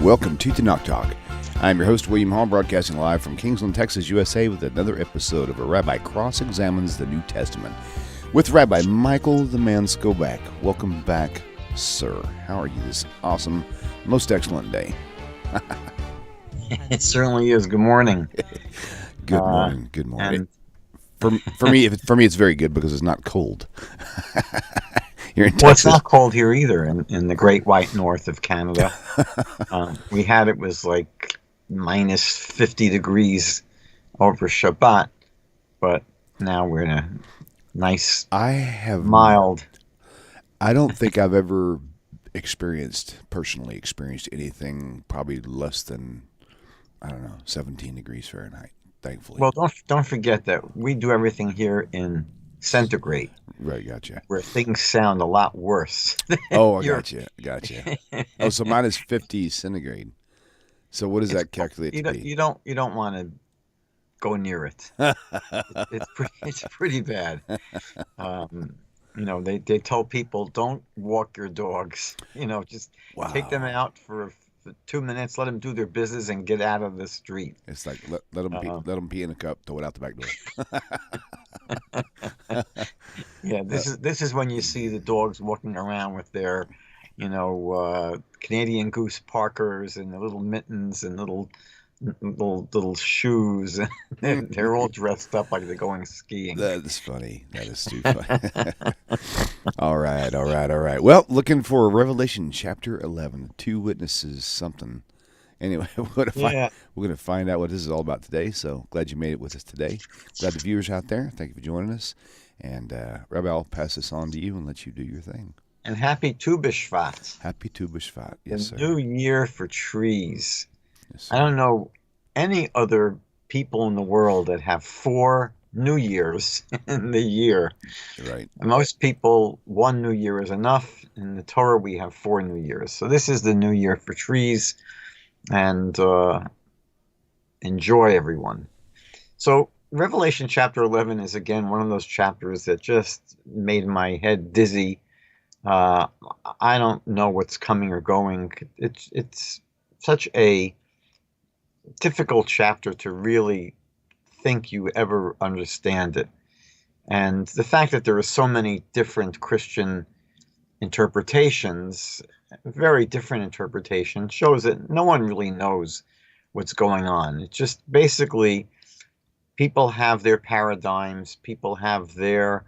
Welcome to TaNaCh Talk. I'm your host, William Hall, broadcasting live from Kingsland, Texas, USA, with another episode of A Rabbi Cross-Examines the New Testament with Rabbi Michael the Man Skobac. Welcome back, sir. How are you this awesome, most excellent day? It certainly is. Good morning. Good morning. Good morning. For me, it's very good because it's not cold. You're in Texas. Well, it's not cold here either in the great white north of Canada. It was like minus 50 degrees over Shabbat, but now we're in a nice, mild. I don't think I've ever personally experienced anything probably less than, 17 degrees Fahrenheit, thankfully. Well, don't forget that we do everything here in centigrade. Right, gotcha. Where things sound a lot worse. Oh, I gotcha. Oh, so mine is 50 centigrade. So what does that calculate to be? You don't want to go near it. It's pretty bad. They tell people don't walk your dogs. Just take them out for 2 minutes, let them do their business, and get out of the street. It's like let them pee in a cup, throw it out the back door. Yeah, this is when you see the dogs walking around with their, Canadian Goose Parkers and the little mittens and little shoes. They're all dressed up like they're going skiing. That is funny. That is too funny. All right. Well, looking for Revelation chapter 11, two witnesses, something. Anyway, we're going to find out what this is all about today. So glad you made it with us today. Glad the viewers out there. Thank you for joining us. And Rabbi, I'll pass this on to you and let you do your thing. And happy Tu B'Shvat. Happy Tu B'Shvat. Yes, sir. New year for trees. Yes, sir. I don't know any other people in the world that have 4 New Years in the year. Right. Most people, 1 New Year is enough. In the Torah, we have 4 New Years. So this is the New Year for trees. And enjoy, everyone. So Revelation chapter 11 is, again, one of those chapters that just made my head dizzy. I don't know what's coming or going. It's such a difficult chapter to really think you ever understand it. And the fact that there are so many different Christian interpretations, very different interpretations, shows that no one really knows what's going on. It's just basically people have their paradigms, people have their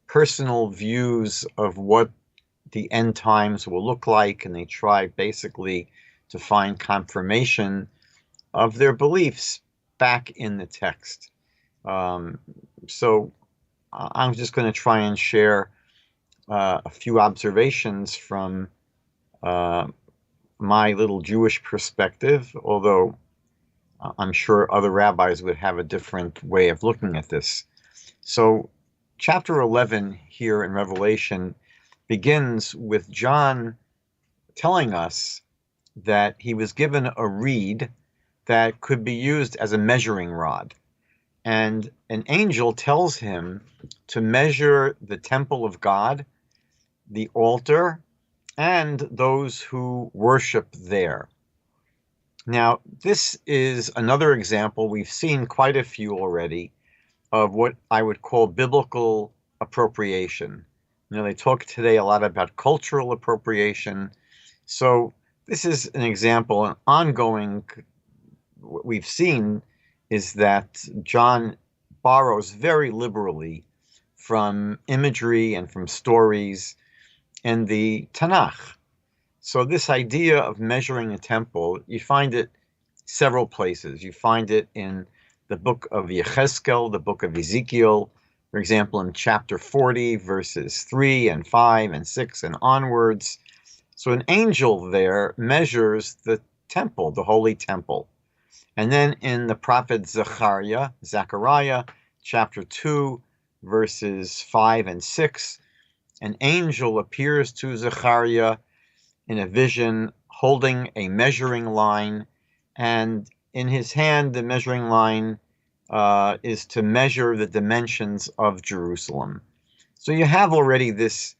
personal views of what the end times will look like, and they try basically to find confirmation of their beliefs back in the text. So I'm just going to try and share a few observations from my little Jewish perspective, although I'm sure other rabbis would have a different way of looking at this. So chapter 11 here in Revelation begins with John telling us that he was given a reed that could be used as a measuring rod. And an angel tells him to measure the temple of God, the altar, and those who worship there. Now, this is another example, we've seen quite a few already, of what I would call biblical appropriation. They talk today a lot about cultural appropriation. So this is an example, an ongoing. What we've seen is that John borrows very liberally from imagery and from stories in the TaNaCh. So this idea of measuring a temple, you find it several places. You find it in the book of Yechezkel, the book of Ezekiel, for example, in chapter 40, verses 3 and 5 and 6 and onwards. So an angel there measures the temple, the holy temple. And then in the prophet Zechariah, chapter 2, verses 5 and 6, an angel appears to Zechariah in a vision holding a measuring line, and in his hand the measuring line is to measure the dimensions of Jerusalem. So you have already this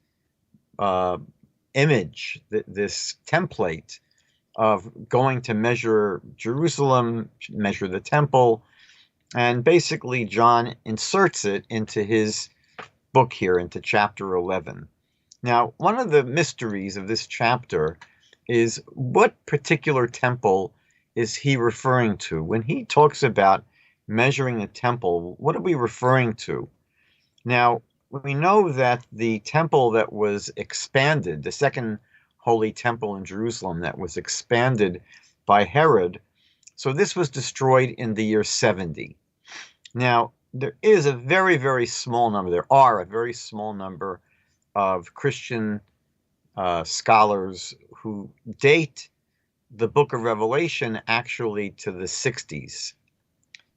image, this template of going to measure Jerusalem, measure the temple, and basically John inserts it into his book here, into chapter 11. Now, one of the mysteries of this chapter is what particular temple is he referring to? When he talks about measuring a temple, what are we referring to? Now, we know that the temple that was expanded, the second holy temple in Jerusalem that was expanded by Herod, so this was destroyed in the year 70. Now, there is a very, very small number, there are a very small number of Christian scholars who date the book of Revelation actually to the 60s.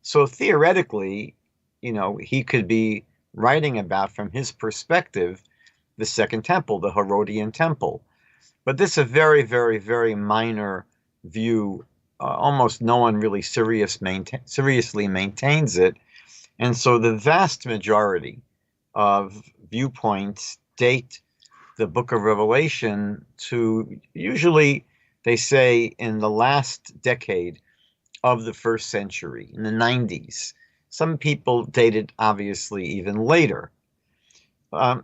So theoretically, he could be writing about, from his perspective, the second temple, the Herodian temple. But this is a very, very, very minor view. Almost no one really seriously maintains it. And so the vast majority of viewpoints date the book of Revelation to, usually they say, in the last decade of the first century, in the 90s. Some people date it obviously even later.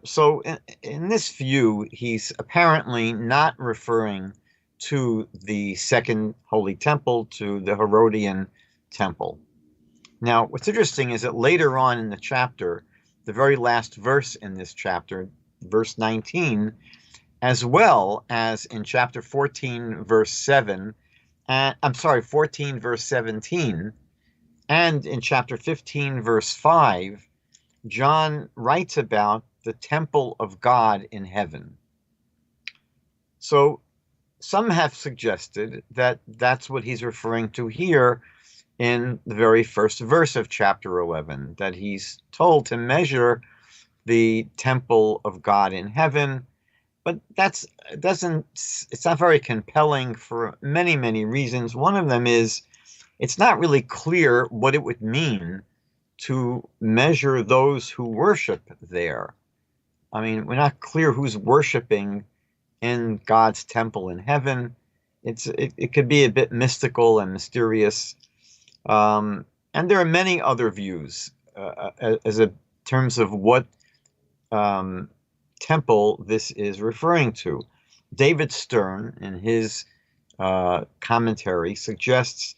So in this view, he's apparently not referring to the second holy temple, to the Herodian temple. Now, what's interesting is that later on in the chapter, the very last verse in this chapter, verse 19, as well as in chapter 14, verse 7, 14, verse 17, and in chapter 15, verse 5, John writes about the temple of God in heaven. So some have suggested that that's what he's referring to here in the very first verse of chapter 11, that he's told to measure the temple of God in heaven. But it's not very compelling for many, many reasons. One of them is it's not really clear what it would mean to measure those who worship there. I mean, we're not clear who's worshiping in God's temple in heaven. It could be a bit mystical and mysterious. And there are many other views as a terms of what temple this is referring to. David Stern, in his commentary, suggests,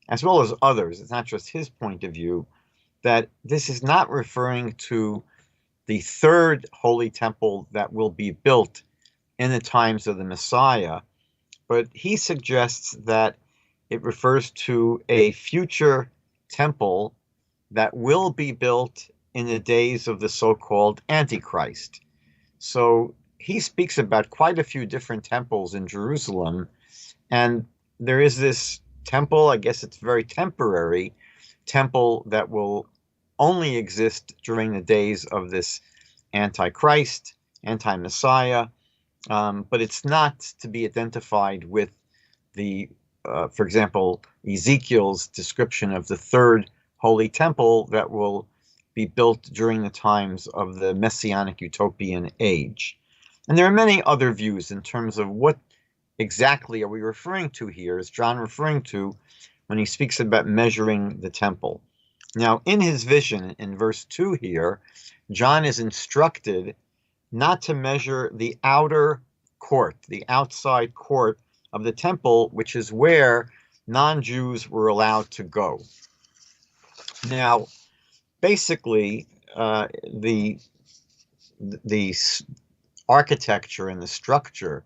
as well as others, it's not just his point of view, that this is not referring to the third holy temple that will be built in the times of the Messiah, but he suggests that it refers to a future temple that will be built in the days of the so-called Antichrist. So he speaks about quite a few different temples in Jerusalem, and there is this temple, I guess it's very temporary, temple that will only exist during the days of this Antichrist, anti-Messiah, but it's not to be identified with the, for example, Ezekiel's description of the third holy temple that will be built during the times of the Messianic utopian age. And there are many other views in terms of what exactly are we referring to here, is John referring to when he speaks about measuring the temple. Now, in his vision, in verse 2 here, John is instructed not to measure the outer court, the outside court of the temple, which is where non-Jews were allowed to go. Now, basically, the architecture and the structure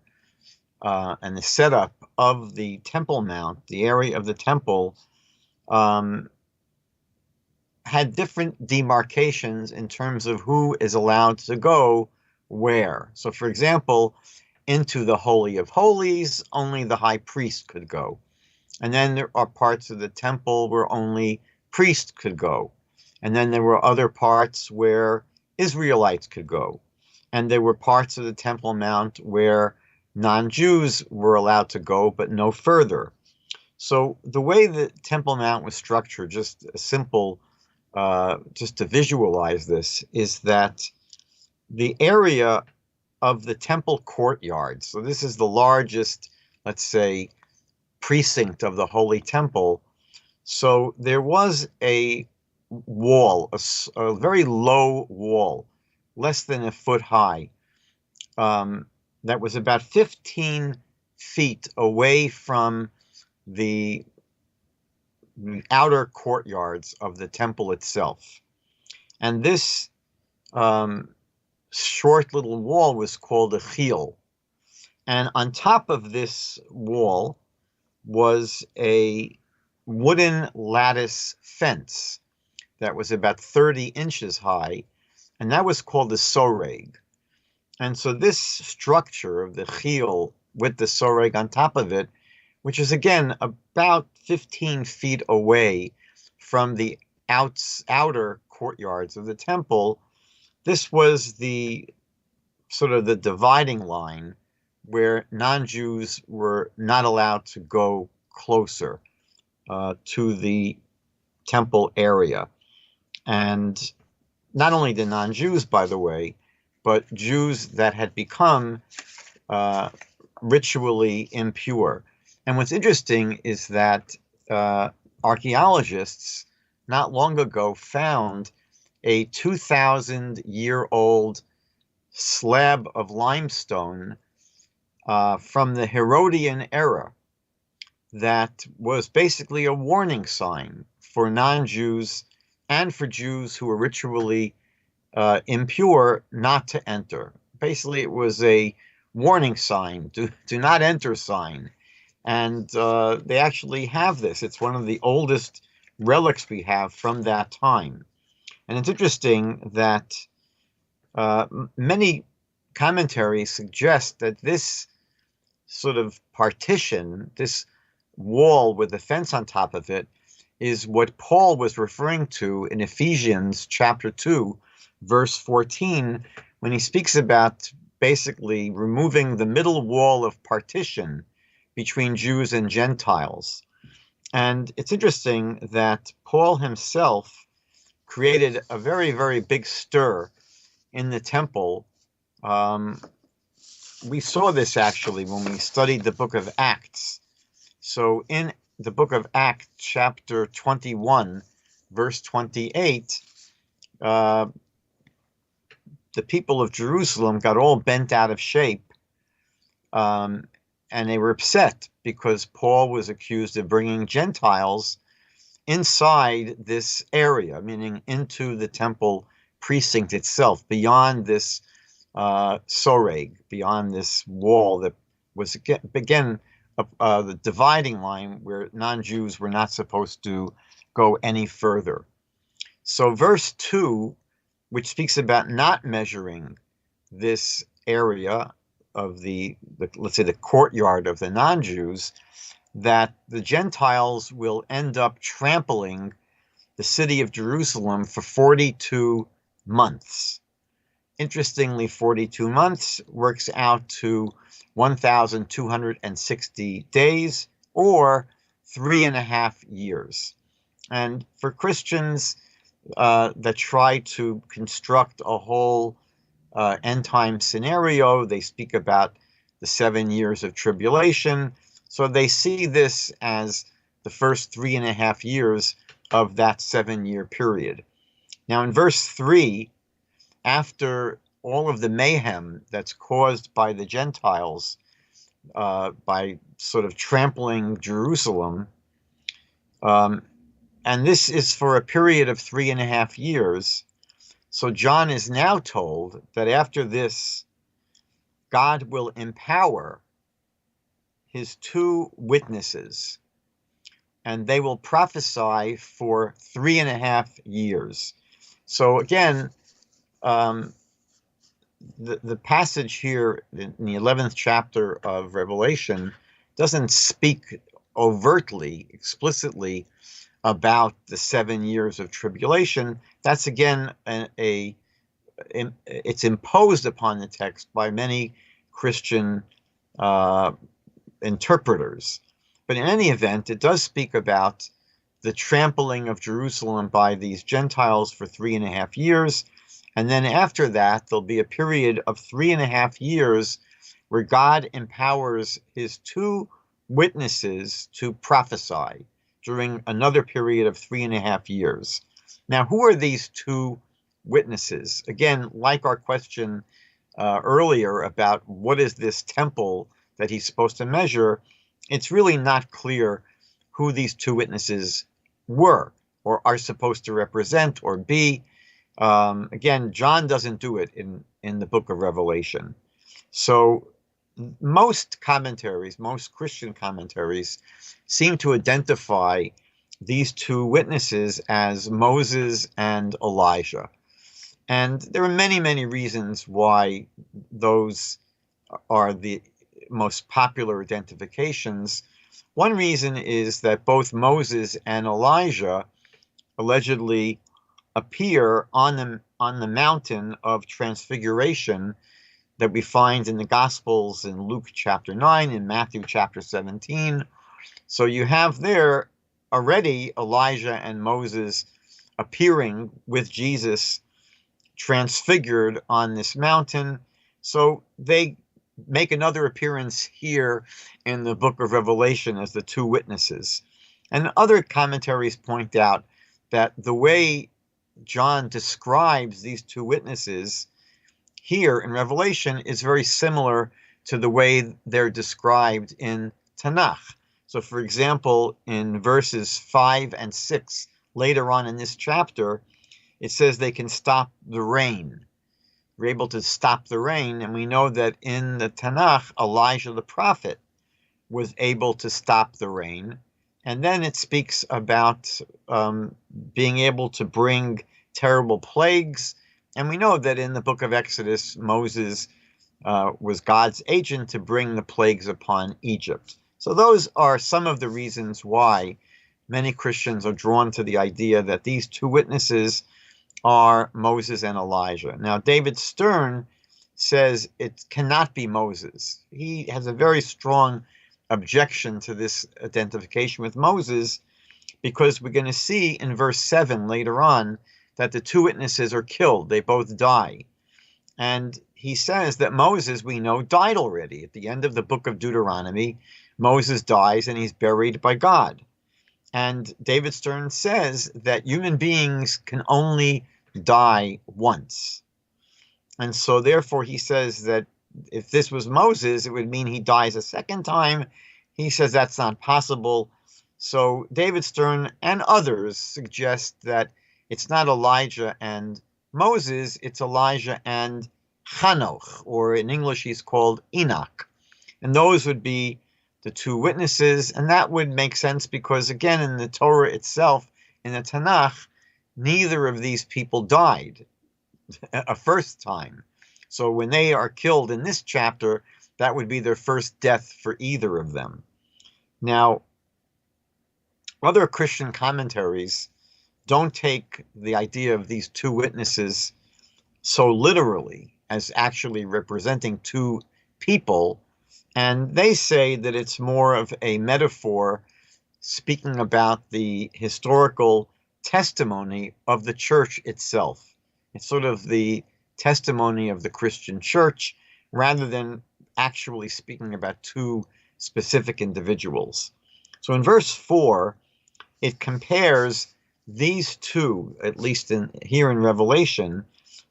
and the setup of the Temple Mount, the area of the temple, had different demarcations in terms of who is allowed to go where. So, for example, into the Holy of Holies, only the high priest could go. And then there are parts of the temple where only priests could go. And then there were other parts where Israelites could go. And there were parts of the Temple Mount where non-Jews were allowed to go, but no further. So the way the Temple Mount was structured, just a simple, just to visualize this, is that the area of the temple courtyard, so this is the largest, let's say, precinct of the Holy Temple. So there was a wall, a very low wall, less than a foot high, that was about 15 feet away from the outer courtyards of the temple itself. And this short little wall was called a chil. And on top of this wall was a wooden lattice fence that was about 30 inches high, and that was called the soreg. And so this structure of the chil with the soreg on top of it, which is again about 15 feet away from the outer courtyards of the temple, this was the sort of the dividing line where non-Jews were not allowed to go closer to the temple area. And not only the non-Jews, by the way, but Jews that had become ritually impure. And what's interesting is that archaeologists not long ago found a 2,000-year-old slab of limestone from the Herodian era that was basically a warning sign for non-Jews and for Jews who were ritually impure not to enter. Basically, it was a warning sign, do not enter sign. And they actually have this. It's one of the oldest relics we have from that time. And it's interesting that many commentaries suggest that this sort of partition, this wall with the fence on top of it, is what Paul was referring to in Ephesians chapter 2, verse 14, when he speaks about basically removing the middle wall of partition between Jews and Gentiles. And it's interesting that Paul himself created a very, very big stir in the temple. We saw this actually when we studied the book of Acts. So in the book of Acts, chapter 21, verse 28, the people of Jerusalem got all bent out of shape, and they were upset because Paul was accused of bringing Gentiles inside this area, meaning into the temple precinct itself, beyond this soreg, beyond this wall that was again the dividing line where non-Jews were not supposed to go any further. So verse 2, which speaks about not measuring this area of the let's say the courtyard of the non-Jews, that the Gentiles will end up trampling the city of Jerusalem for 42 months. Interestingly, 42 months works out to 1,260 days, or 3.5 years. And for Christians that try to construct a whole end time scenario, they speak about the 7 years of tribulation. So they see this as the first 3.5 years of that 7-year period. Now in verse 3, after all of the mayhem that's caused by the Gentiles by sort of trampling Jerusalem, and this is for a period of 3.5 years. So John is now told that after this, God will empower his 2 witnesses, and they will prophesy for 3.5 years. So again, the passage here in the 11th chapter of Revelation doesn't speak overtly, explicitly about the 7 years of tribulation. That's again it's imposed upon the text by many Christian interpreters. But in any event, it does speak about the trampling of Jerusalem by these Gentiles for 3.5 years. And then after that, there'll be a period of 3.5 years where God empowers his 2 witnesses to prophesy during another period of 3.5 years. Now, who are these 2 witnesses? Again, like our question earlier about what is this temple that he's supposed to measure, it's really not clear who these 2 witnesses were or are supposed to represent or be. Again, John doesn't do it in the book of Revelation. So most commentaries, most Christian commentaries, seem to identify these 2 witnesses as Moses and Elijah. And there are many, many reasons why those are the most popular identifications. One reason is that both Moses and Elijah allegedly appear on the mountain of transfiguration that we find in the Gospels in Luke chapter 9, in Matthew chapter 17. So you have there already Elijah and Moses appearing with Jesus transfigured on this mountain. So they make another appearance here in the book of Revelation as the 2 witnesses. And other commentaries point out that the way John describes these 2 witnesses here in Revelation is very similar to the way they're described in TaNaCh. So, for example, in verses 5 and 6, later on in this chapter, it says they can stop the rain. They're able to stop the rain, and we know that in the TaNaCh, Elijah the prophet was able to stop the rain. And then it speaks about being able to bring terrible plagues. And we know that in the book of Exodus, Moses was God's agent to bring the plagues upon Egypt. So those are some of the reasons why many Christians are drawn to the idea that these 2 witnesses are Moses and Elijah. Now, David Stern says it cannot be Moses. He has a very strong objection to this identification with Moses, because we're going to see in verse 7 later on that the 2 witnesses are killed. They both die. And he says that Moses, we know, died already. At the end of the book of Deuteronomy, Moses dies and he's buried by God. And David Stern says that human beings can only die once. And so therefore he says that if this was Moses, it would mean he dies a second time. He says that's not possible. So David Stern and others suggest that it's not Elijah and Moses, it's Elijah and Hanoch, or in English he's called Enoch. And those would be the 2 witnesses, and that would make sense because, again, in the Torah itself, in the TaNaCh, neither of these people died a first time. So when they are killed in this chapter, that would be their first death for either of them. Now, other Christian commentaries don't take the idea of these 2 witnesses so literally as actually representing 2 people, and they say that it's more of a metaphor speaking about the historical testimony of the church itself. It's sort of the testimony of the Christian church rather than actually speaking about 2 specific individuals. So in verse 4, it compares these 2, at least here in Revelation.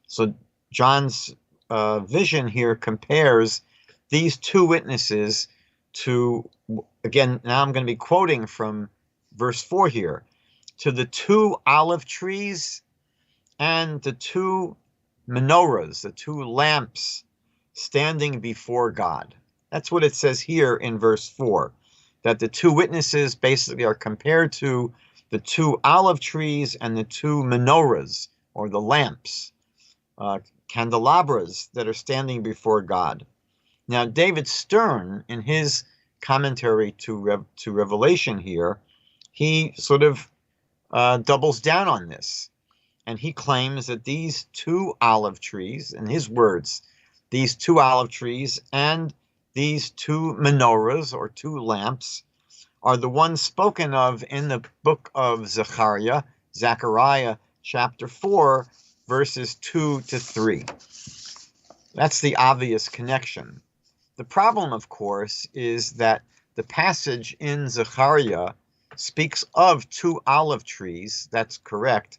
So John's vision here compares these 2 witnesses to, again, now I'm going to be quoting from verse 4 here, to the 2 olive trees and the 2 menorahs, the 2 lamps standing before God. That's what it says here in verse 4, that the 2 witnesses basically are compared to the 2 olive trees and the 2 menorahs, or the lamps, candelabras that are standing before God. Now, David Stern, in his commentary to Revelation here, he sort of doubles down on this. And he claims that these 2 olive trees, in his words, these 2 olive trees and these 2 menorahs, or 2 lamps, are the ones spoken of in the book of Zechariah chapter 4, verses 2 to 3. That's the obvious connection. The problem, of course, is that the passage in Zechariah speaks of 2 olive trees, that's correct,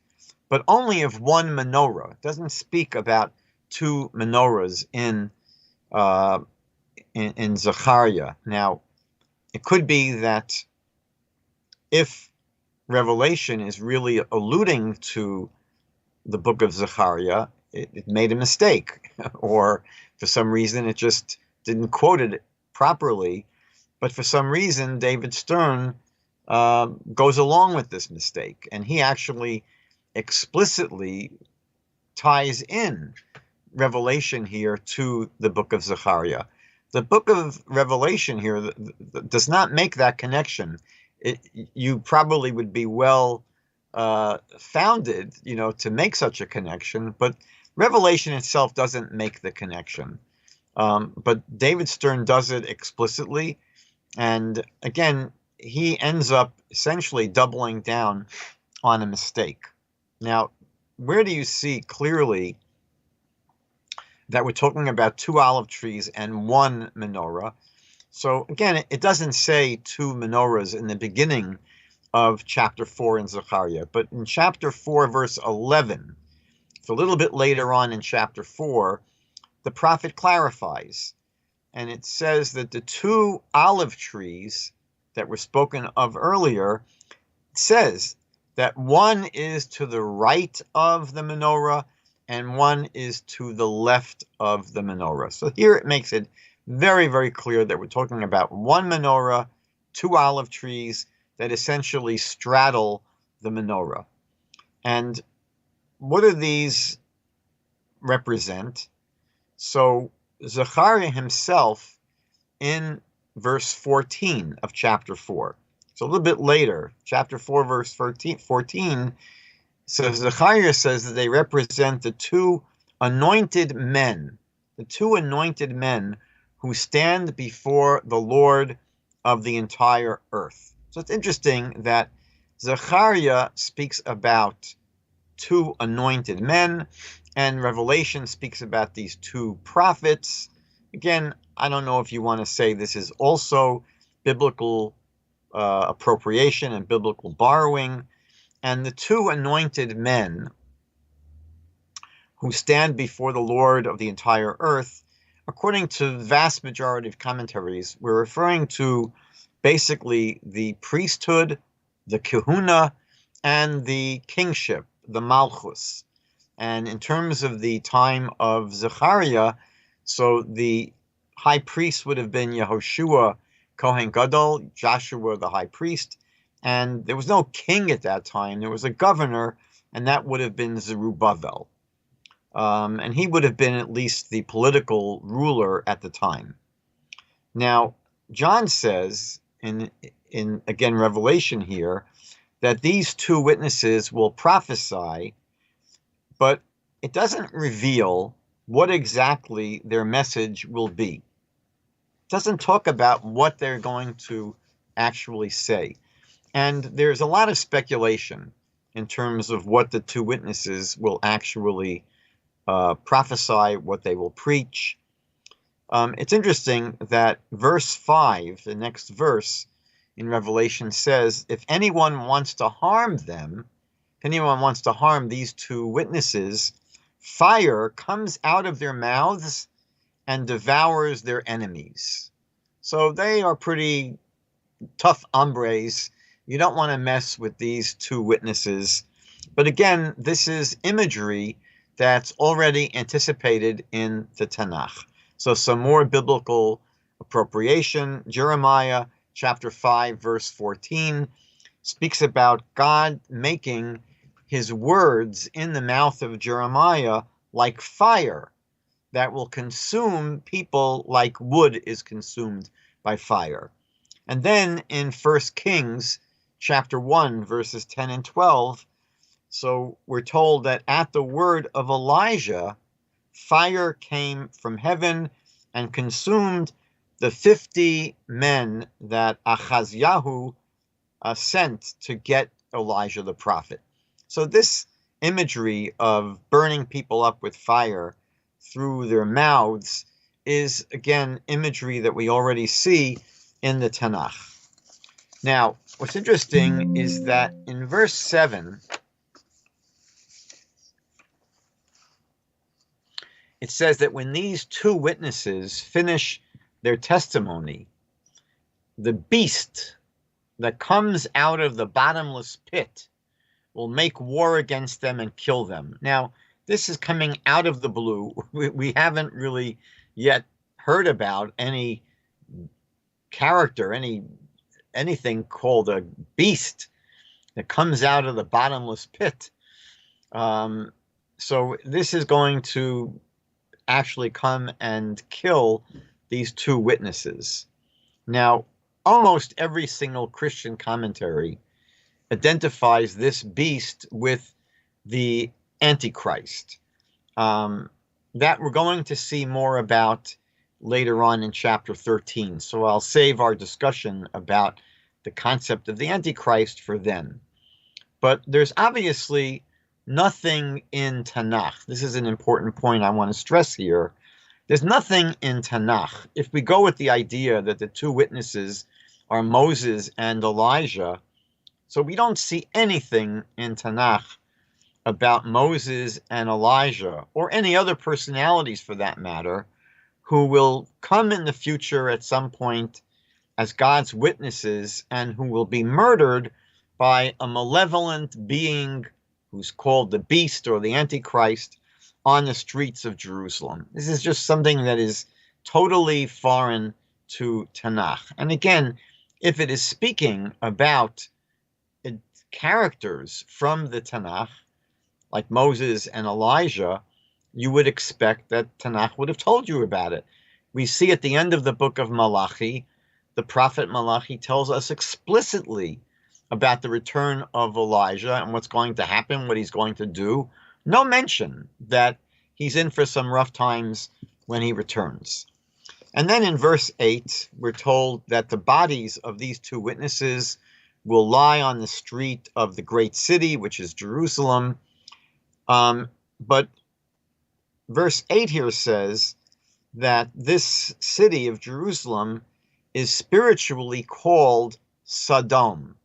but only of 1 menorah. It doesn't speak about 2 menorahs in Zechariah. Now, it could be that if Revelation is really alluding to the book of Zechariah, it made a mistake, or for some reason it just didn't quote it properly. But for some reason, David Stern goes along with this mistake, and he actually explicitly ties in Revelation here to the book of Zechariah. The book of Revelation here does not make that connection. You probably would be well founded, to make such a connection, but Revelation itself doesn't make the connection. But David Stern does it explicitly, and again, he ends up essentially doubling down on a mistake. Now, where do you see clearly that we're talking about 2 olive trees and 1 menorah? So again, it doesn't say 2 menorahs in the beginning of chapter 4 in Zechariah, but in chapter 4, verse 11, so a little bit later on in chapter 4, the prophet clarifies, and it says that the 2 olive trees that were spoken of earlier, says that 1 is to the right of the menorah and 1 is to the left of the menorah. So here it makes it very, very clear that we're talking about 1 menorah, 2 olive trees that essentially straddle the menorah. And what do these represent? So Zechariah himself, in verse 14 of chapter 4, so a little bit later, chapter 4, verse 14, so Zechariah says that they represent the 2 anointed men, who stand before the Lord of the entire earth. So it's interesting that Zechariah speaks about 2 anointed men, and Revelation speaks about these 2 prophets. Again, I don't know if you want to say this is also biblical appropriation and biblical borrowing. And the 2 anointed men who stand before the Lord of the entire earth, according to the vast majority of commentaries, we're referring to basically the priesthood, the kahuna, and the kingship, the malchus. And in terms of the time of Zechariah, so the high priest would have been Yehoshua Kohen Gadol, Joshua the high priest, and there was no king at that time. There was a governor, and that would have been Zerubbabel. And he would have been at least the political ruler at the time. Now, John says, in again, Revelation here, that these 2 witnesses will prophesy, but it doesn't reveal what exactly their message will be. It doesn't talk about what they're going to actually say. And there's a lot of speculation in terms of what the 2 witnesses will actually prophesy, what they will preach. It's interesting that verse 5, the next verse in Revelation, says, if anyone wants to harm them, if anyone wants to harm these 2 witnesses, fire comes out of their mouths and devours their enemies. So they are pretty tough hombres. You don't want to mess with these 2 witnesses. But again, this is imagery that's already anticipated in the TaNaCh. So some more biblical appropriation. Jeremiah chapter 5, verse 14 speaks about God making his words in the mouth of Jeremiah like fire that will consume people like wood is consumed by fire. And then in 1 Kings chapter 1, verses 10 and 12, so we're told that at the word of Elijah, fire came from heaven and consumed the 50 men that Achaziahu sent to get Elijah the prophet. So this imagery of burning people up with fire through their mouths is, again, imagery that we already see in the TaNaCh. Now, what's interesting is that in verse 7, it says that when these two witnesses finish their testimony, the beast that comes out of the bottomless pit will make war against them and kill them. Now, this is coming out of the blue. We haven't really yet heard about any character, anything called a beast that comes out of the bottomless pit. So this is going to actually come and kill these two witnesses. Now, almost every single Christian commentary identifies this beast with the Antichrist. That we're going to see more about later on in chapter 13. So I'll save our discussion about the concept of the Antichrist for then. But there's obviously nothing in TaNaCh. This is an important point I want to stress here. There's nothing in TaNaCh. If we go with the idea that the two witnesses are Moses and Elijah, so we don't see anything in TaNaCh about Moses and Elijah, or any other personalities for that matter, who will come in the future at some point as God's witnesses and who will be murdered by a malevolent being who's called the beast or the Antichrist on the streets of Jerusalem. This is just something that is totally foreign to TaNaCh. And again, if it is speaking about characters from the TaNaCh, like Moses and Elijah, you would expect that TaNaCh would have told you about it. We see at the end of the book of Malachi, the prophet Malachi tells us explicitly about the return of Elijah and what's going to happen, what he's going to do. No mention that he's in for some rough times when he returns. And then in verse 8, we're told that the bodies of these two witnesses will lie on the street of the great city, which is Jerusalem. But verse 8 here says that this city of Jerusalem is spiritually called Sodom,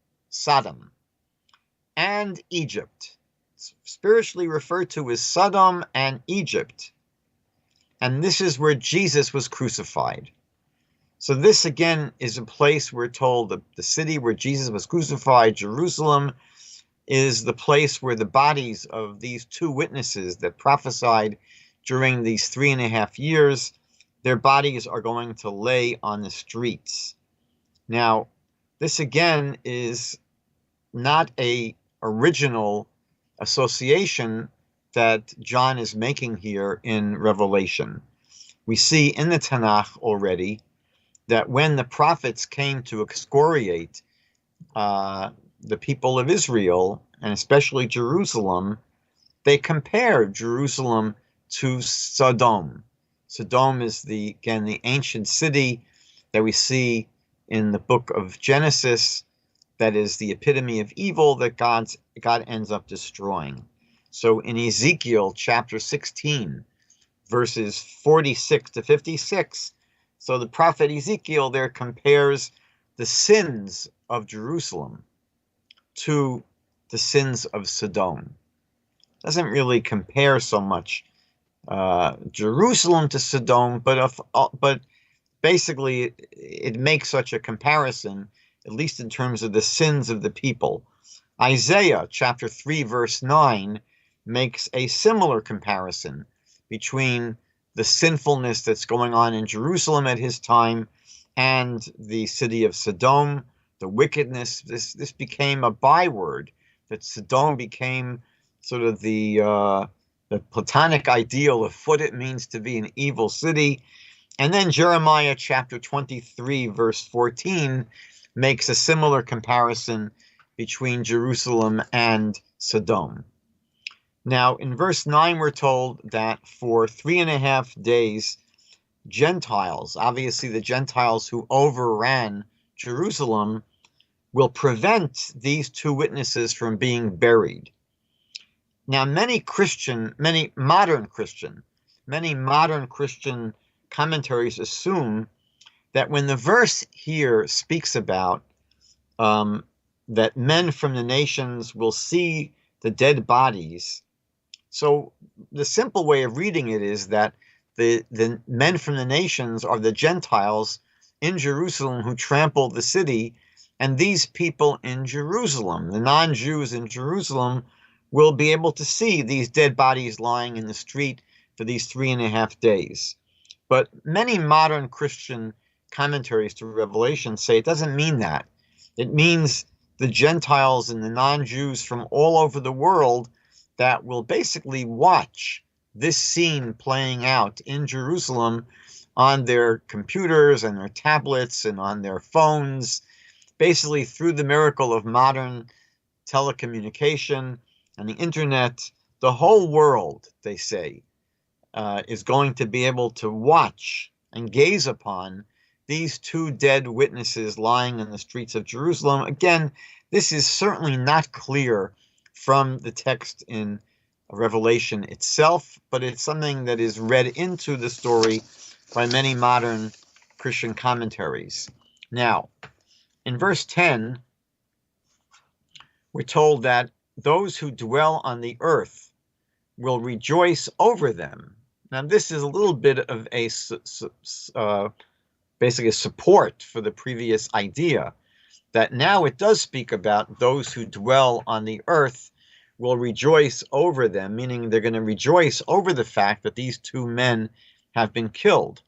and Egypt. It's spiritually referred to as Sodom and Egypt. And this is where Jesus was crucified. So this again is a place we're told the city where Jesus was crucified, Jerusalem, is the place where the bodies of these two witnesses that prophesied during these 3.5 years, their bodies are going to lay on the streets. Now, this again is not an original association that John is making here in Revelation. We see in the TaNaCh already that when the prophets came to excoriate the people of Israel, and especially Jerusalem, they compared Jerusalem to Sodom. Sodom is the ancient city that we see in the book of Genesis, that is the epitome of evil that God ends up destroying. So in Ezekiel chapter 16, verses 46 to 56, so the prophet Ezekiel there compares the sins of Jerusalem to the sins of Sodom. Doesn't really compare so much Jerusalem to Sodom, but basically it makes such a comparison, at least in terms of the sins of the people. Isaiah chapter 3 verse 9 makes a similar comparison between the sinfulness that's going on in Jerusalem at his time and the city of Sodom, the wickedness. This became a byword, that Sodom became sort of the Platonic ideal of what it means to be an evil city. And then Jeremiah chapter 23 verse 14 makes a similar comparison between Jerusalem and Sodom. Now, in verse 9, we're told that for 3.5 days, Gentiles, obviously the Gentiles who overran Jerusalem, will prevent these two witnesses from being buried. Now, many modern Christian commentaries assume that when the verse here speaks about that men from the nations will see the dead bodies, so the simple way of reading it is that the men from the nations are the Gentiles in Jerusalem who trampled the city, and these people in Jerusalem, the non-Jews in Jerusalem, will be able to see these dead bodies lying in the street for these 3.5 days. But many modern Christian commentaries to Revelation say it doesn't mean that. It means the Gentiles and the non-Jews from all over the world that will basically watch this scene playing out in Jerusalem on their computers and their tablets and on their phones, basically through the miracle of modern telecommunication and the internet. The whole world, they say, is going to be able to watch and gaze upon these two dead witnesses lying in the streets of Jerusalem. Again, this is certainly not clear from the text in Revelation itself, but it's something that is read into the story by many modern Christian commentaries. Now, in verse 10, we're told that those who dwell on the earth will rejoice over them. Now, this is a little bit of a basically a support for the previous idea that now it does speak about those who dwell on the earth will rejoice over them, meaning they're going to rejoice over the fact that these two men have been killed.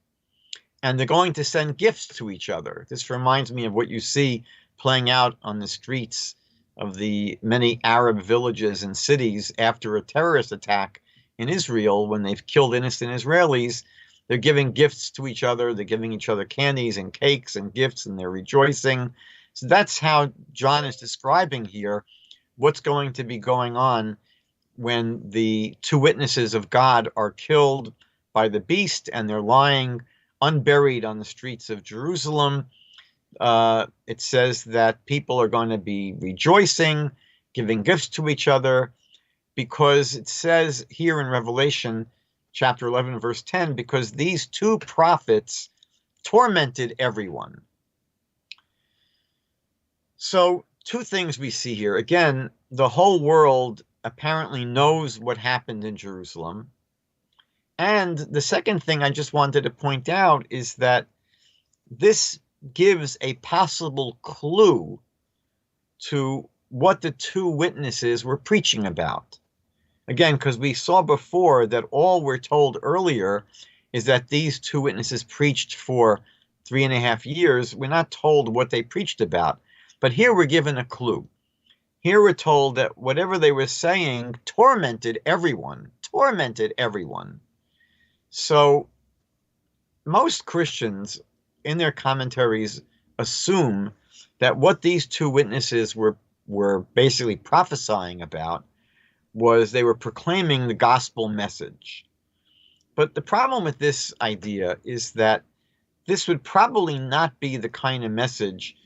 And they're going to send gifts to each other. This reminds me of what you see playing out on the streets of the many Arab villages and cities after a terrorist attack in Israel when they've killed innocent Israelis. They're giving gifts to each other. They're giving each other candies and cakes and gifts, and they're rejoicing. So that's how John is describing here what's going to be going on when the two witnesses of God are killed by the beast and they're lying unburied on the streets of Jerusalem. It says that people are going to be rejoicing, giving gifts to each other, because it says here in Revelation chapter 11, verse 10, because these two prophets tormented everyone. So two things we see here. Again, the whole world apparently knows what happened in Jerusalem. And the second thing I just wanted to point out is that this gives a possible clue to what the two witnesses were preaching about. Again, because we saw before that all we're told earlier is that these two witnesses preached for 3.5 years. We're not told what they preached about. But here we're given a clue. Here we're told that whatever they were saying tormented everyone. Tormented everyone. So most Christians in their commentaries assume that what these two witnesses were basically prophesying about was they were proclaiming the gospel message. But the problem with this idea is that this would probably not be the kind of message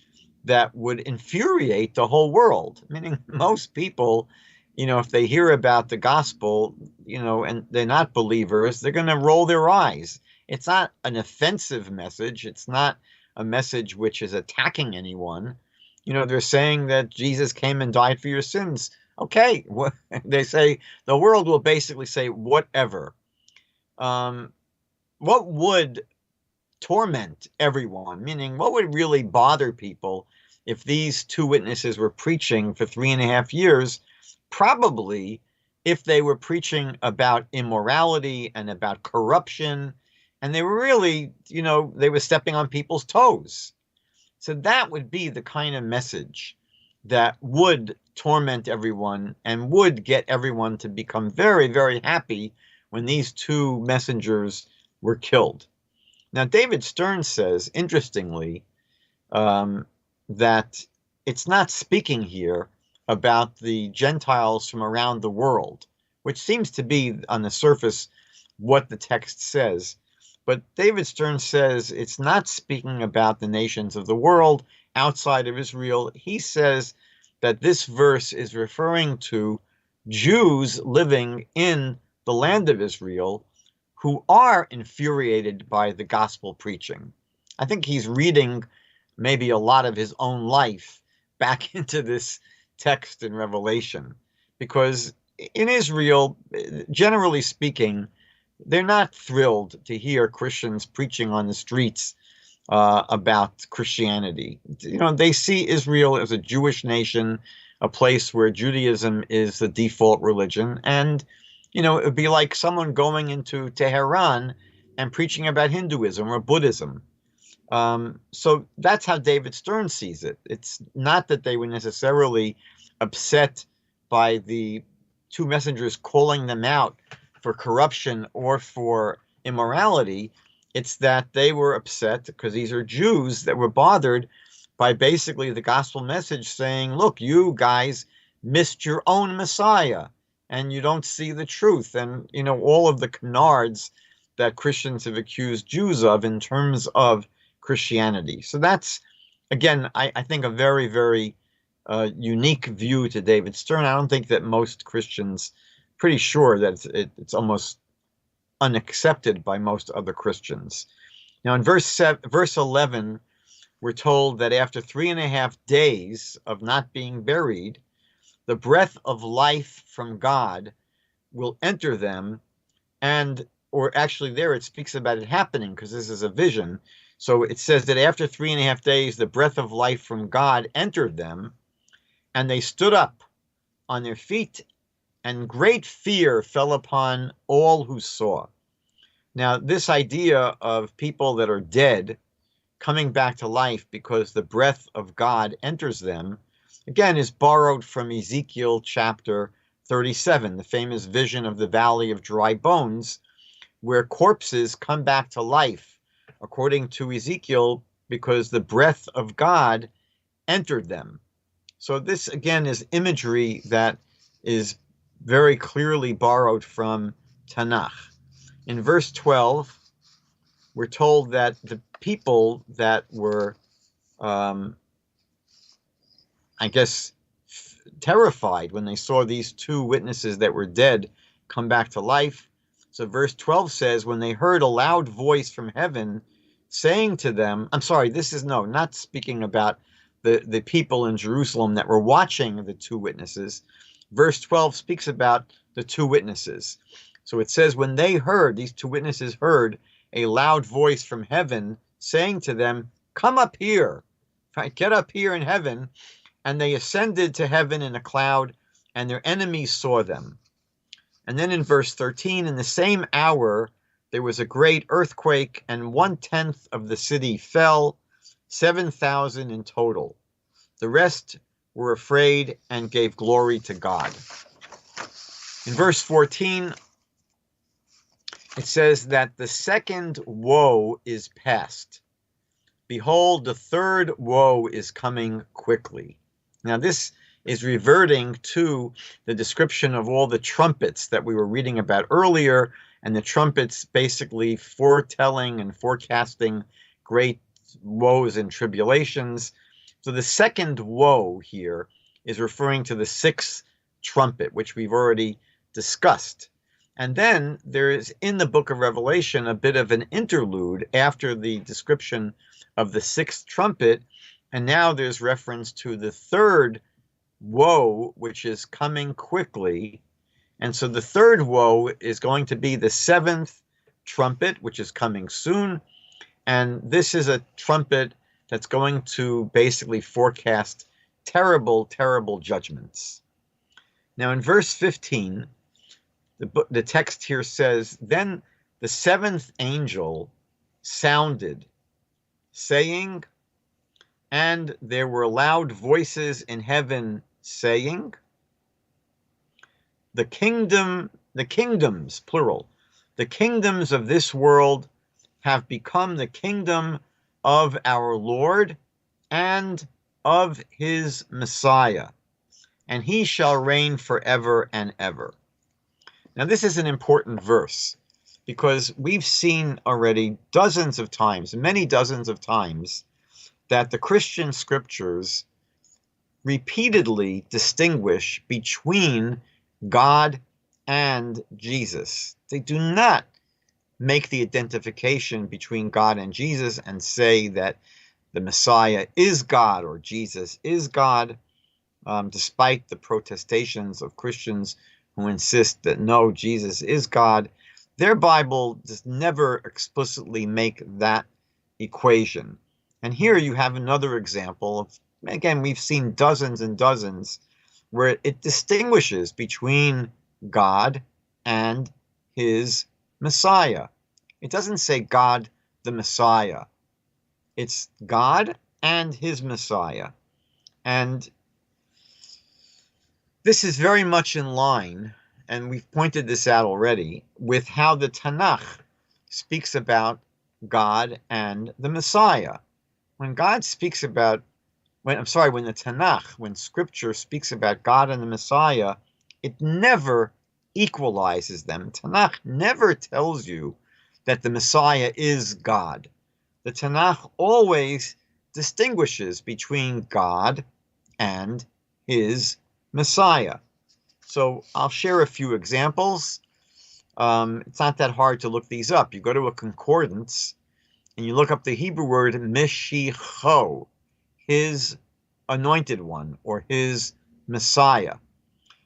that would infuriate the whole world. Meaning most people, if they hear about the gospel, and they're not believers, they're going to roll their eyes. It's not an offensive message. It's not a message which is attacking anyone. They're saying that Jesus came and died for your sins. Okay, they say the world will basically say whatever. What would torment everyone? Meaning, what would really bother people if these two witnesses were preaching for 3.5 years? Probably if they were preaching about immorality and about corruption, and they were really, they were stepping on people's toes. So that would be the kind of message that would torment everyone and would get everyone to become very, very happy when these two messengers were killed. Now, David Stern says, interestingly, that it's not speaking here about the Gentiles from around the world, which seems to be on the surface what the text says. But David Stern says it's not speaking about the nations of the world outside of Israel. He says that this verse is referring to Jews living in the land of Israel who are infuriated by the gospel preaching. I think he's reading maybe a lot of his own life back into this text in Revelation, because in Israel, generally speaking, they're not thrilled to hear Christians preaching on the streets about Christianity. They see Israel as a Jewish nation, a place where Judaism is the default religion. And, it would be like someone going into Tehran and preaching about Hinduism or Buddhism. So that's how David Stern sees it. It's not that they were necessarily upset by the two messengers calling them out for corruption or for immorality. It's that they were upset because these are Jews that were bothered by basically the gospel message saying, look, you guys missed your own Messiah and you don't see the truth. And, all of the canards that Christians have accused Jews of in terms of Christianity. So that's, again, I think a very, very unique view to David Stern. I don't think that most Christians, pretty sure that it's almost unaccepted by most other Christians. Now in verse 11, we're told that after 3.5 days of not being buried, the breath of life from God will enter them. Or actually there it speaks about it happening, because this is a vision. So it says that after 3.5 days, the breath of life from God entered them, and they stood up on their feet, and great fear fell upon all who saw. Now, this idea of people that are dead coming back to life because the breath of God enters them, again, is borrowed from Ezekiel chapter 37, the famous vision of the valley of dry bones, where corpses come back to life, according to Ezekiel, because the breath of God entered them. So this, again, is imagery that is very clearly borrowed from TaNaCh. In verse 12, we're told that the people that were, terrified when they saw these two witnesses that were dead come back to life. So verse 12 says, when they heard a loud voice from heaven saying to them, not speaking about the people in Jerusalem that were watching the two witnesses. Verse 12 speaks about the two witnesses. So it says, when these two witnesses heard a loud voice from heaven saying to them, come up here, right? Get up here in heaven. And they ascended to heaven in a cloud, and their enemies saw them. And then in verse 13, in the same hour, there was a great earthquake, and 1/10 of the city fell, 7,000 in total. The rest were afraid and gave glory to God. In verse 14, it says that the second woe is past. Behold, the third woe is coming quickly. Now, this is reverting to the description of all the trumpets that we were reading about earlier, and the trumpets basically foretelling and forecasting great woes and tribulations. So the second woe here is referring to the sixth trumpet, which we've already discussed. And then there is in the book of Revelation a bit of an interlude after the description of the sixth trumpet. And now there's reference to the third woe, which is coming quickly. And so the third woe is going to be the seventh trumpet, which is coming soon. And this is a trumpet that's going to basically forecast terrible, terrible judgments. Now in verse 15, the text here says, then the seventh angel sounded, saying, and there were loud voices in heaven saying, the kingdoms, plural, the kingdoms of this world have become the kingdom of our Lord and of his Messiah, and he shall reign forever and ever. Now, this is an important verse because we've seen already dozens of times, many dozens of times, that the Christian scriptures repeatedly distinguish between God and Jesus. They do not make the identification between God and Jesus and say that the Messiah is God or Jesus is God, despite the protestations of Christians who insist that no, Jesus is God. Their Bible does never explicitly make that equation. And here you have another example of, again, we've seen dozens and dozens where it distinguishes between God and his Messiah. It doesn't say God the Messiah. It's God and his Messiah. And this is very much in line, and we've pointed this out already, with how the TaNaCh speaks about God and the Messiah. When God speaks about, when the TaNaCh, when Scripture speaks about God and the Messiah, it never equalizes them. TaNaCh never tells you that the Messiah is God. The TaNaCh always distinguishes between God and his Messiah. So I'll share a few examples. It's not that hard to look these up. You go to a concordance and you look up the Hebrew word Mishicho, his anointed one, or his Messiah.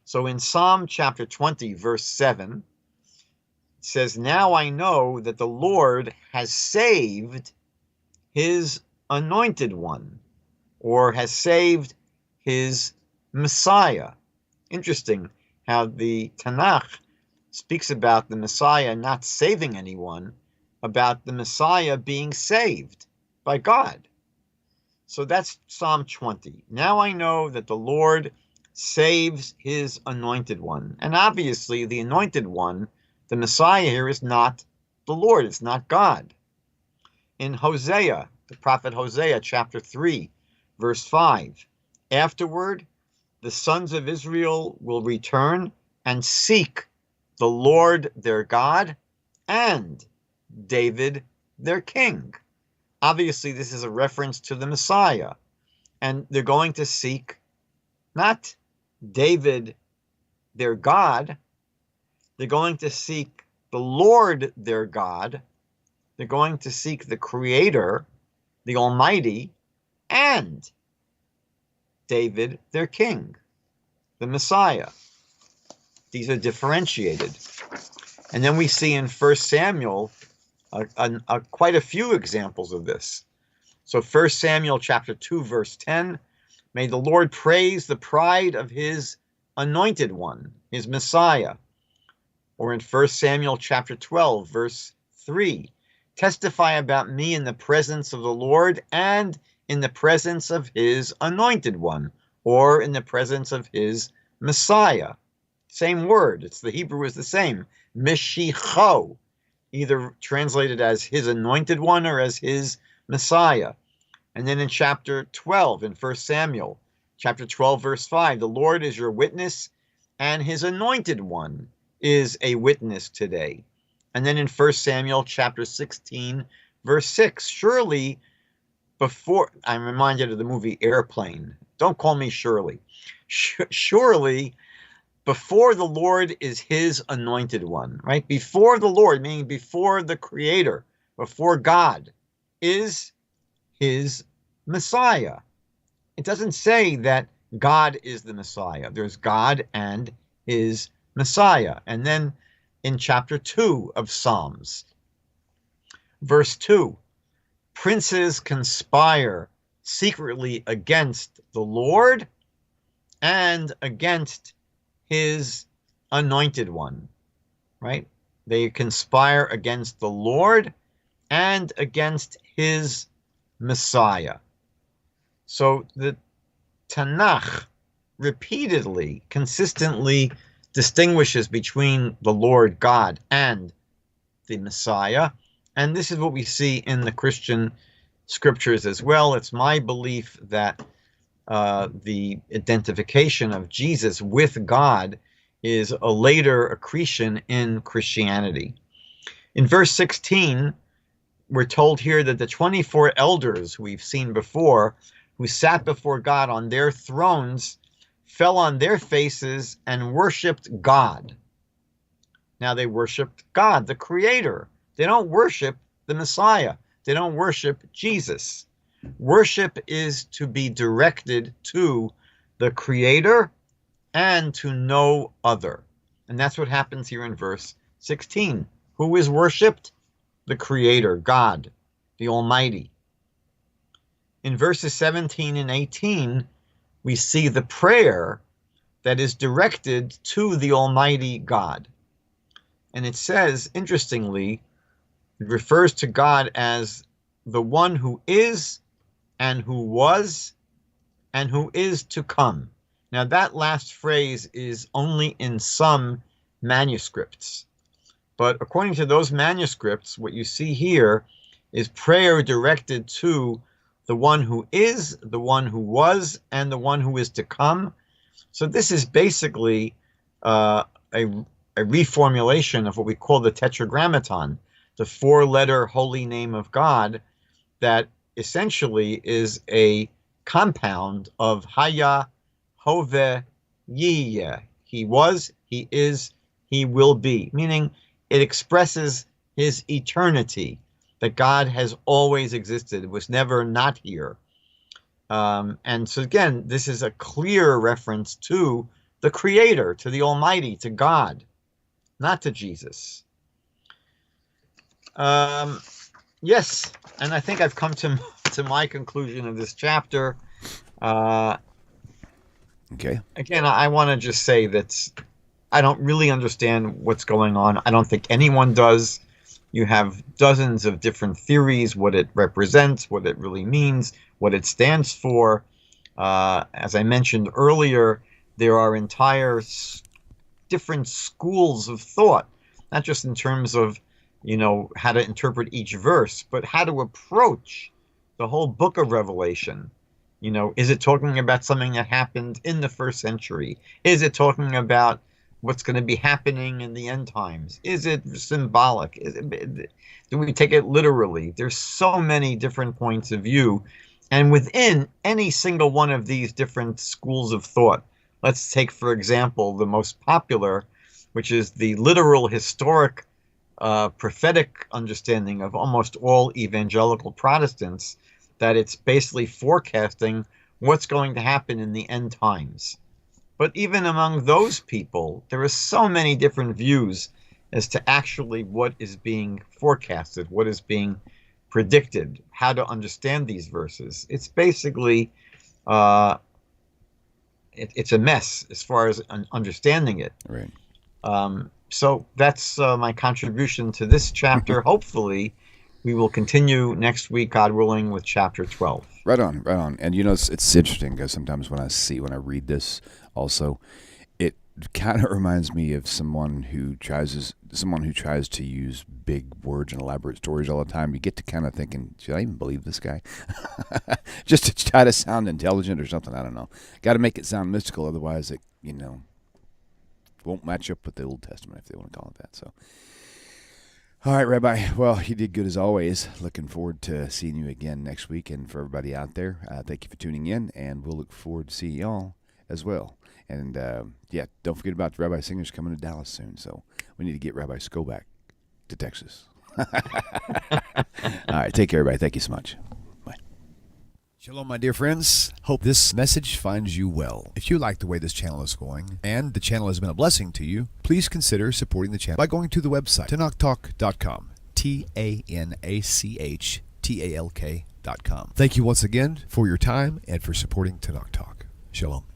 So in Psalm chapter 20, verse 7, it says, "Now I know that the Lord has saved his anointed one," or has saved his Messiah. Interesting how the TaNaCh speaks about the Messiah not saving anyone, about the Messiah being saved by God. So that's Psalm 20. Now I know that the Lord saves his anointed one. And obviously the anointed one, the Messiah here, is not the Lord. It's not God. In Hosea, the prophet Hosea, chapter 3, verse 5, "Afterward, the sons of Israel will return and seek the Lord their God and David their king." Obviously, this is a reference to the Messiah. And they're going to seek not David their God, they're going to seek the Lord their God, they're going to seek the Creator, the Almighty, and David their king, the Messiah. These are differentiated. And then we see in 1 Samuel quite a few examples of this. So 1 Samuel chapter 2, verse 10, "May the Lord praise the pride of his anointed one, his Messiah." Or in 1 Samuel chapter 12, verse 3, "Testify about me in the presence of the Lord and in the presence of his anointed one," or in the presence of his Messiah. Same word. The Hebrew is the same. Mishicho, either translated as his anointed one or as his Messiah. And then in chapter 12, in 1 Samuel, chapter 12, verse 5, "The Lord is your witness, and his anointed one is a witness today." And then in 1 Samuel chapter 16, verse 6, "Surely before," I'm reminded of the movie Airplane. Don't call me Shirley. "Surely before the Lord is his anointed one," right? Before the Lord, meaning before the Creator, before God, is his Messiah. It doesn't say that God is the Messiah. There's God and his Messiah. And then in chapter 2 of Psalms, verse 2, "Princes conspire secretly against the Lord and against his anointed one," right? They conspire against the Lord and against his Messiah. So the TaNaCh repeatedly, consistently distinguishes between the Lord God and the Messiah. And this is what we see in the Christian scriptures as well. It's my belief that the identification of Jesus with God is a later accretion in Christianity. In verse 16, we're told here that the 24 elders who we've seen before, who sat before God on their thrones, fell on their faces and worshiped God. Now they worshiped God, the Creator, They don't worship the Messiah. They don't worship Jesus. Worship is to be directed to the Creator and to no other. And that's what happens here in verse 16. Who is worshipped? The Creator, God, the Almighty. In verses 17 and 18, we see the prayer that is directed to the Almighty God. And it says, interestingly, it refers to God as the one who is and who was and who is to come. Now, that last phrase is only in some manuscripts. But according to those manuscripts, what you see here is prayer directed to the one who is, the one who was, and the one who is to come. So this is basically a reformulation of what we call the Tetragrammaton, the four-letter holy name of God, that essentially is a compound of Haya, Hove, Yiyeh. He was, he is, he will be, meaning it expresses his eternity, that God has always existed, was never not here. And so again, this is a clear reference to the Creator, to the Almighty, to God, not to Jesus. Yes, and I think I've come to my conclusion of this chapter. Okay. Again, I want to just say that I don't really understand what's going on. I don't think anyone does. You have dozens of different theories, what it represents, what it really means, what it stands for. As I mentioned earlier, there are entire different schools of thought, not just in terms of, how to interpret each verse, but how to approach the whole book of Revelation. Is it talking about something that happened in the first century? Is it talking about what's going to be happening in the end times? Is it symbolic? Do we take it literally? There's so many different points of view. And within any single one of these different schools of thought, let's take, for example, the most popular, which is the literal historic prophetic understanding of almost all evangelical Protestants, that it's basically forecasting what's going to happen in the end times. But even among those people, there are so many different views as to actually what is being forecasted, what is being predicted, how to understand these verses. It's basically, it's a mess as far as understanding it. Right. So that's my contribution to this chapter. Hopefully, we will continue next week, God willing, with chapter 12. Right on, right on. And it's interesting because sometimes when I read this, also, it kind of reminds me of someone who tries to use big words and elaborate stories all the time. You get to kind of thinking, should I even believe this guy? Just to try to sound intelligent or something. I don't know. Got to make it sound mystical, otherwise it won't match up with the Old Testament, if they want to call it that. So. All right, Rabbi. Well, you did good as always. Looking forward to seeing you again next week. And for everybody out there, thank you for tuning in. And we'll look forward to seeing y'all as well. And, don't forget about the Rabbi Singers coming to Dallas soon. So we need to get Rabbi Skobac to Texas. All right, take care, everybody. Thank you so much. Bye. Shalom, my dear friends. Hope this message finds you well. If you like the way this channel is going and the channel has been a blessing to you, please consider supporting the channel by going to the website, TaNaChTalk.com, TaNachTalk.com. Thank you once again for your time and for supporting TaNaCh Talk. Shalom.